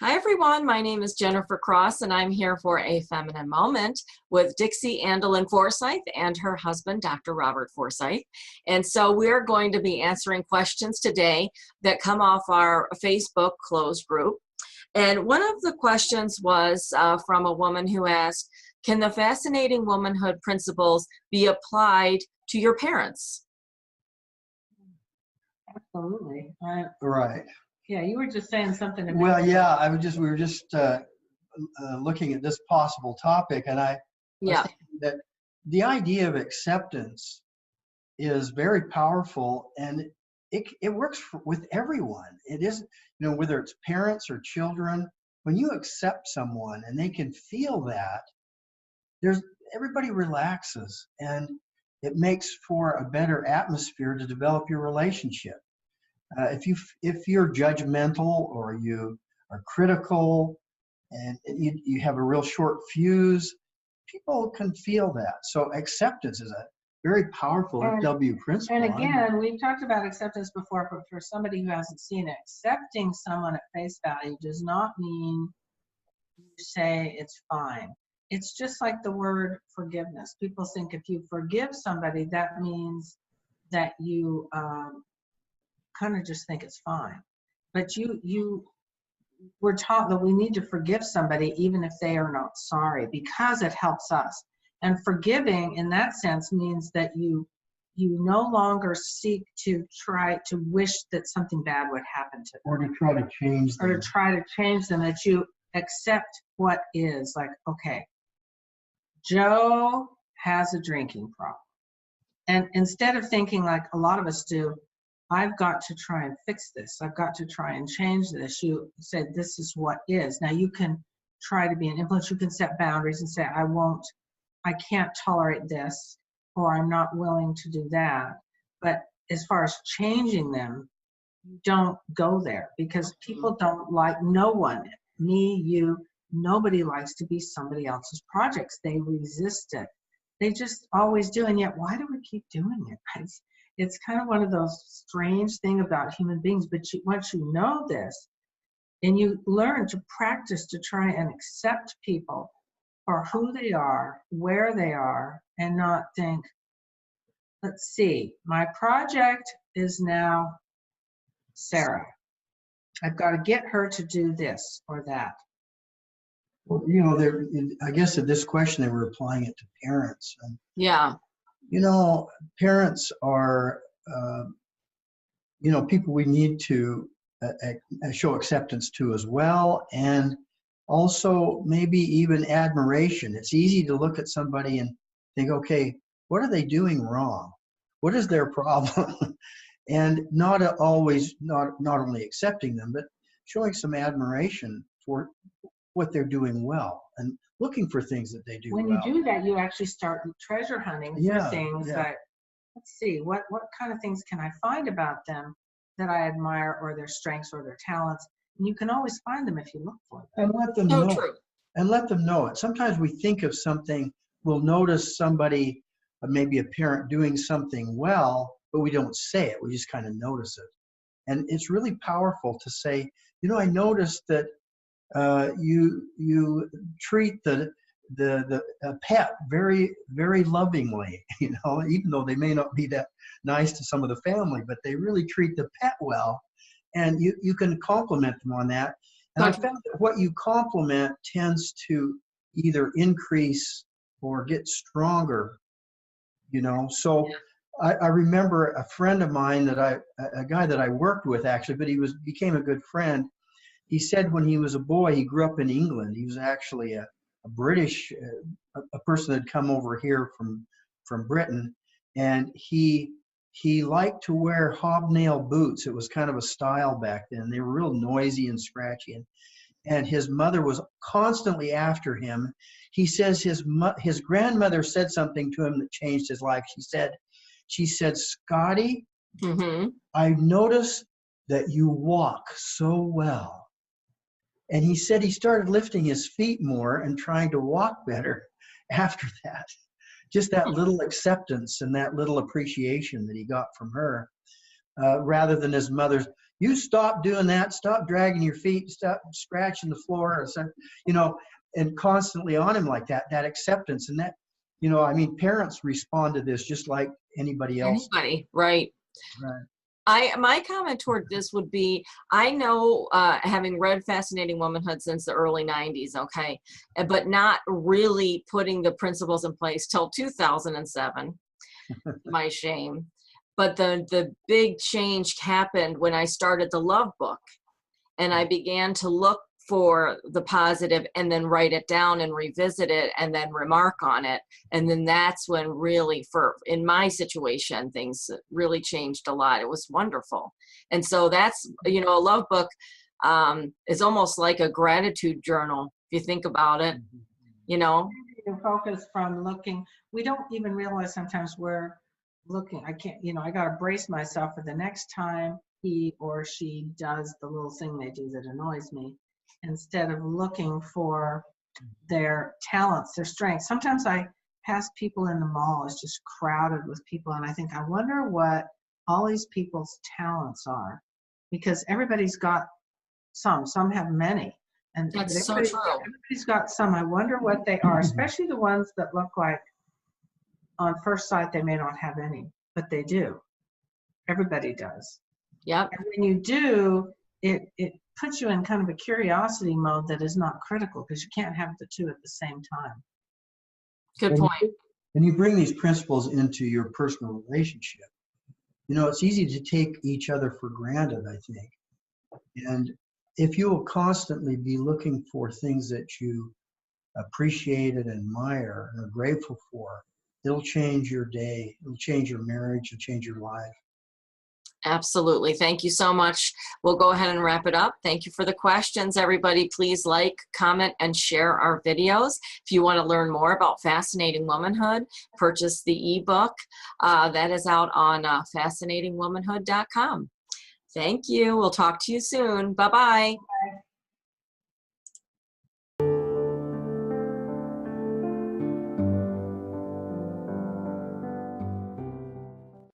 Hi everyone, my name is Jennifer Cross and I'm here for a feminine moment with Dixie Andelin Forsyth and her husband, Dr. Robert Forsyth. And so we're going to be answering questions today that come off our Facebook closed group. And one of the questions was from a woman who asked, can the fascinating womanhood principles be applied to your parents? Absolutely. Right. Yeah, you were just saying something about Well, yeah, we were just looking at this possible topic, and I was Yeah. thinking that the idea of acceptance is very powerful, and it works with everyone. It is, whether it's parents or children, when you accept someone and they can feel that, everybody relaxes, and it makes for a better atmosphere to develop your relationship. If you're judgmental or you are critical and you have a real short fuse, people can feel that. So acceptance is a very powerful FW principle. And again, we've talked about acceptance before, but for somebody who hasn't seen it, accepting someone at face value does not mean you say it's fine. It's just like the word forgiveness. People think if you forgive somebody, that means that you kind of just think it's fine. But we're taught that we need to forgive somebody even if they are not sorry, because it helps us. And forgiving in that sense means that you no longer seek to try to wish that something bad would happen to them. Or to try to change them. Or to try to change them, that you accept what is. Like, okay, Joe has a drinking problem. And instead of thinking like a lot of us do, I've got to try and fix this. I've got to try and change this. You said this is what is. Now you can try to be an influence. You can set boundaries and say, I can't tolerate this, or I'm not willing to do that. But as far as changing them, you don't go there, because people don't like, no one, me, you, nobody likes to be somebody else's projects. They resist it. They just always do. And yet, why do we keep doing it? It's kind of one of those strange things about human beings. But once you know this, and you learn to practice to try and accept people for who they are, where they are, and not think, let's see, my project is now Sarah. I've got to get her to do this or that. Well, I guess at this question they were applying it to parents. And, Yeah. Parents are, people we need to show acceptance to as well, and also maybe even admiration. It's easy to look at somebody and think, okay, what are they doing wrong? What is their problem? And not only accepting them, but showing some admiration for what they're doing well, and looking for things that they do well. When you do that, you actually start treasure hunting for things that, let's see, what kind of things can I find about them that I admire, or their strengths or their talents. And you can always find them if you look for them. And let them know. True. And let them know it. Sometimes we think of something, we'll notice somebody, maybe a parent, doing something well, but we don't say it. We just kind of notice it. And it's really powerful to say, I noticed that you treat the pet very, very lovingly, even though they may not be that nice to some of the family, but they really treat the pet well, and you can compliment them on that. And I found that what you compliment tends to either increase or get stronger, So I remember a friend of mine a guy that I worked with actually, but he became a good friend. He said when he was a boy, he grew up in England. He was actually a British, a person that had come over here from Britain, and he liked to wear hobnail boots. It was kind of a style back then. They were real noisy and scratchy, and his mother was constantly after him. He says his grandmother said something to him that changed his life. She said, Scotty, I've noticed that you walk so well. And he said he started lifting his feet more and trying to walk better after that. Just that little acceptance and that little appreciation that he got from her, rather than his mother's. You stop doing that, stop dragging your feet, stop scratching the floor, or some, you know, and constantly on him like that, that acceptance. And that, you know, I mean, parents respond to this just like anybody else. Anybody, right. Right. My comment toward this would be, I know, having read Fascinating Womanhood since the early 90s, okay, but not really putting the principles in place till 2007, my shame. But the big change happened when I started the Love Book, and I began to look for the positive and then write it down and revisit it and then remark on it. And then that's when really, in my situation, things really changed a lot. It was wonderful. And so that's, you know, a love book is almost like a gratitude journal, if you think about it, you know. You focus from looking, we don't even realize sometimes we're looking. I can't, you know, I got to brace myself for the next time he or she does the little thing they do that annoys me, instead of looking for their talents, their strengths. Sometimes I pass people in the mall, it's just crowded with people, and I think, I wonder what all these people's talents are, because everybody's got some have many. And That's so true. Everybody's got some. I wonder what they are, especially the ones that look like on first sight they may not have any, but they do. Everybody does. Yep. And when you do, it puts you in kind of a curiosity mode that is not critical, because you can't have the two at the same time. Good point. And you bring these principles into your personal relationship. You know, it's easy to take each other for granted, I think. And if you will constantly be looking for things that you appreciate and admire and are grateful for, it'll change your day, it'll change your marriage, it'll change your life. Absolutely. Thank you so much. We'll go ahead and wrap it up. Thank you for the questions, everybody. Please like, comment, and share our videos. If you want to learn more about Fascinating Womanhood, purchase the ebook. That is out on fascinatingwomanhood.com. Thank you. We'll talk to you soon. Bye-bye. Bye.